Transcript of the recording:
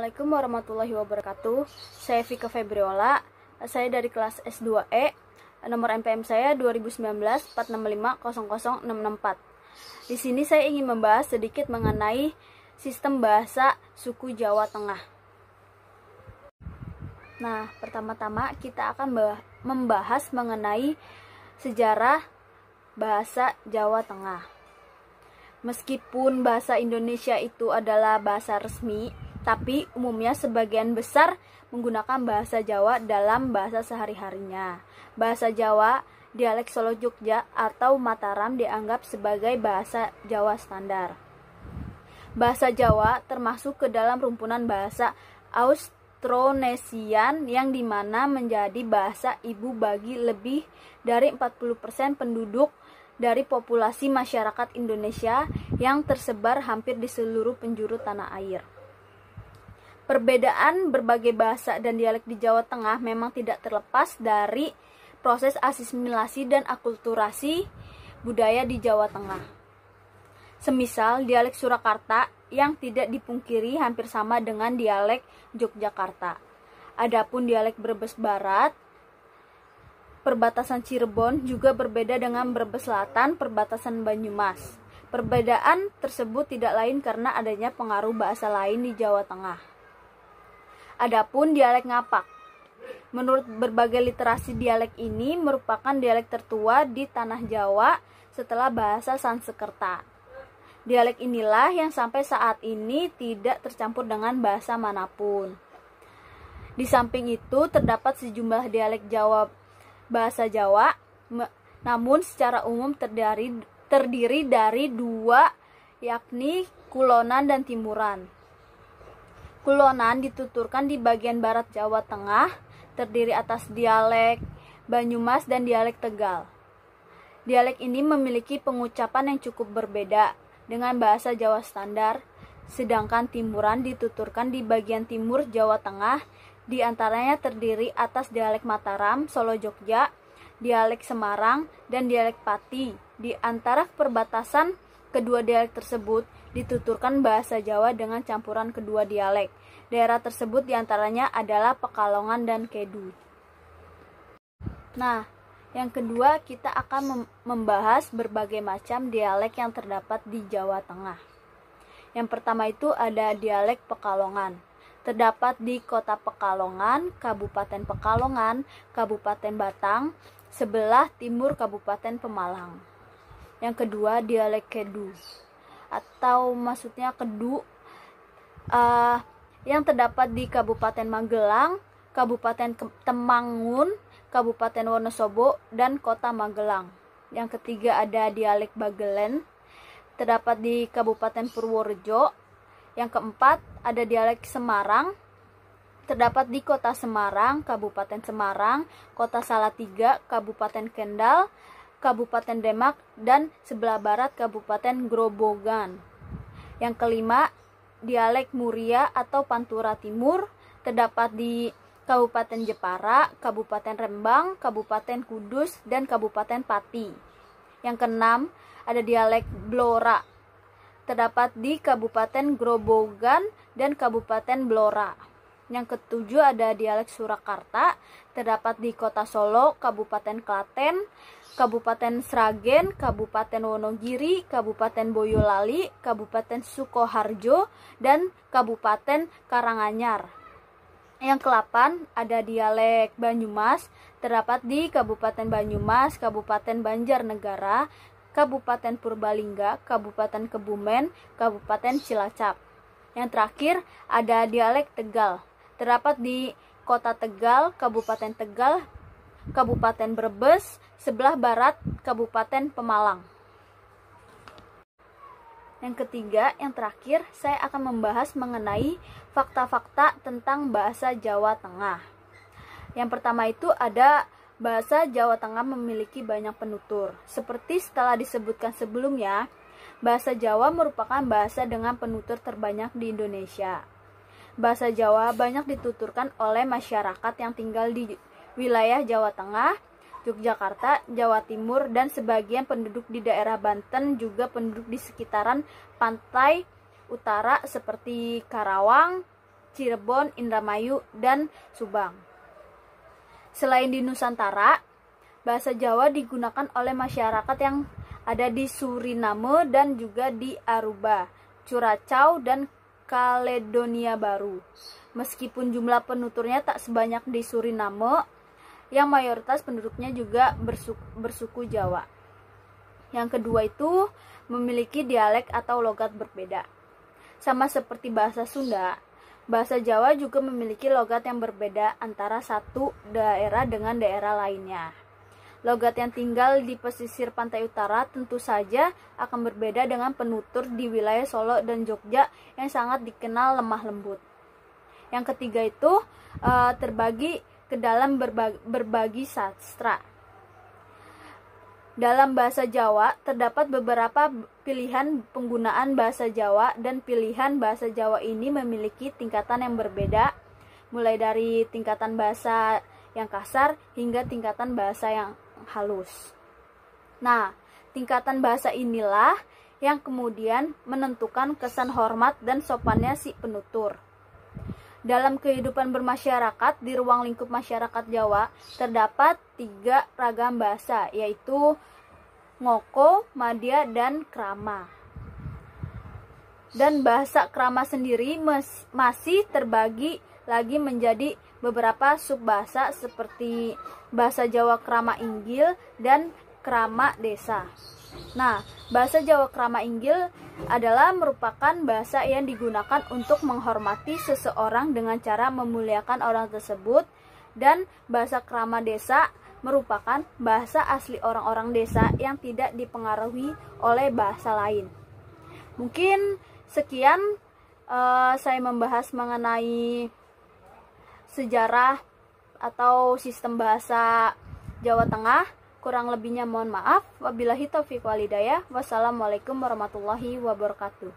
Assalamualaikum warahmatullahi wabarakatuh. Saya Vika Febriola. Saya dari kelas S2E. Nomor NPM saya 2019-465-00664. Di sini saya ingin membahas sedikit mengenai sistem bahasa suku Jawa Tengah. Nah, pertama-tama kita akan membahas mengenai sejarah bahasa Jawa Tengah. Meskipun bahasa Indonesia itu adalah bahasa resmi, tapi umumnya sebagian besar menggunakan bahasa Jawa dalam bahasa sehari-harinya. Bahasa Jawa, dialek Solo Jogja atau Mataram dianggap sebagai bahasa Jawa standar. Bahasa Jawa termasuk ke dalam rumpunan bahasa Austronesian yang dimana menjadi bahasa ibu bagi lebih dari 40% penduduk dari populasi masyarakat Indonesia yang tersebar hampir di seluruh penjuru tanah air. Perbedaan berbagai bahasa dan dialek di Jawa Tengah memang tidak terlepas dari proses asimilasi dan akulturasi budaya di Jawa Tengah. Semisal dialek Surakarta yang tidak dipungkiri hampir sama dengan dialek Yogyakarta. Adapun dialek Brebes Barat, perbatasan Cirebon juga berbeda dengan Brebes Selatan, perbatasan Banyumas. Perbedaan tersebut tidak lain karena adanya pengaruh bahasa lain di Jawa Tengah. Adapun dialek Ngapak, menurut berbagai literasi dialek ini merupakan dialek tertua di tanah Jawa setelah bahasa Sanskerta. Dialek inilah yang sampai saat ini tidak tercampur dengan bahasa manapun. Di samping itu terdapat sejumlah dialek bahasa Jawa, namun secara umum terdiri dari dua, yakni Kulonan dan Timuran. Kulonan dituturkan di bagian barat Jawa Tengah, terdiri atas dialek Banyumas dan dialek Tegal. Dialek ini memiliki pengucapan yang cukup berbeda dengan bahasa Jawa standar, sedangkan Timuran dituturkan di bagian timur Jawa Tengah. Di antaranya terdiri atas dialek Mataram, Solo Jogja, dialek Semarang, dan dialek Pati. Di antara perbatasan kedua dialek tersebut dituturkan bahasa Jawa dengan campuran kedua dialek. Daerah tersebut diantaranya adalah Pekalongan dan Kedu. Nah, yang kedua kita akan membahas berbagai macam dialek yang terdapat di Jawa Tengah. Yang pertama itu ada dialek Pekalongan. Terdapat di Kota Pekalongan, Kabupaten Pekalongan, Kabupaten Batang, sebelah timur Kabupaten Pemalang. Yang kedua dialek Kedu, atau maksudnya Kedu, yang terdapat di Kabupaten Magelang, Kabupaten Temanggung, Kabupaten Wonosobo, dan Kota Magelang. Yang ketiga ada dialek Bagelen, terdapat di Kabupaten Purworejo. Yang keempat ada dialek Semarang, terdapat di Kota Semarang, Kabupaten Semarang, Kota Salatiga, Kabupaten Kendal, Kabupaten Demak, dan sebelah barat Kabupaten Grobogan. Yang kelima dialek Muria atau Pantura Timur, terdapat di Kabupaten Jepara, Kabupaten Rembang, Kabupaten Kudus, dan Kabupaten Pati. Yang keenam ada dialek Blora, terdapat di Kabupaten Grobogan dan Kabupaten Blora. Yang ketujuh ada dialek Surakarta, terdapat di Kota Solo, Kabupaten Klaten, Kabupaten Sragen, Kabupaten Wonogiri, Kabupaten Boyolali, Kabupaten Sukoharjo, dan Kabupaten Karanganyar. Yang ke-8 ada dialek Banyumas, terdapat di Kabupaten Banyumas, Kabupaten Banjarnegara, Kabupaten Purbalingga, Kabupaten Kebumen, Kabupaten Cilacap. Yang terakhir ada dialek Tegal, terdapat di Kota Tegal, Kabupaten Tegal, Kabupaten Brebes, sebelah barat Kabupaten Pemalang. Yang ketiga, yang terakhir, saya akan membahas mengenai fakta-fakta tentang bahasa Jawa Tengah. Yang pertama itu ada bahasa Jawa Tengah memiliki banyak penutur. Seperti setelah disebutkan sebelumnya, bahasa Jawa merupakan bahasa dengan penutur terbanyak di Indonesia. Bahasa Jawa banyak dituturkan oleh masyarakat yang tinggal di wilayah Jawa Tengah, Yogyakarta, Jawa Timur, dan sebagian penduduk di daerah Banten, juga penduduk di sekitaran pantai utara seperti Karawang, Cirebon, Indramayu, dan Subang. Selain di Nusantara, bahasa Jawa digunakan oleh masyarakat yang ada di Suriname dan juga di Aruba, Curaçao, dan Kaledonia Baru. Meskipun jumlah penuturnya tak sebanyak di Suriname, yang mayoritas penduduknya juga bersuku Jawa. Yang kedua itu memiliki dialek atau logat berbeda. Sama seperti bahasa Sunda, bahasa Jawa juga memiliki logat yang berbeda antara satu daerah dengan daerah lainnya. Logat yang tinggal di pesisir pantai utara tentu saja akan berbeda dengan penutur di wilayah Solo dan Jogja yang sangat dikenal lemah lembut. Yang ketiga itu terbagi ke dalam berbagi sastra. Dalam bahasa Jawa terdapat beberapa pilihan penggunaan bahasa Jawa, dan pilihan bahasa Jawa ini memiliki tingkatan yang berbeda, mulai dari tingkatan bahasa yang kasar hingga tingkatan bahasa yang halus. Nah, tingkatan bahasa inilah yang kemudian menentukan kesan hormat dan sopannya si penutur. Dalam kehidupan bermasyarakat di ruang lingkup masyarakat Jawa terdapat 3 ragam bahasa, yaitu Ngoko, Madya, dan Krama. Dan bahasa Krama sendiri masih terbagi lagi menjadi beberapa subbahasa seperti bahasa Jawa Krama Inggil dan Krama Desa. Nah, bahasa Jawa Krama Inggil adalah merupakan bahasa yang digunakan untuk menghormati seseorang dengan cara memuliakan orang tersebut, dan bahasa Krama Desa merupakan bahasa asli orang-orang desa yang tidak dipengaruhi oleh bahasa lain. Mungkin sekian saya membahas mengenai sejarah atau sistem bahasa Jawa Tengah. Kurang lebihnya mohon maaf. Wabillahi taufiq wal hidayah. Wassalamualaikum warahmatullahi wabarakatuh.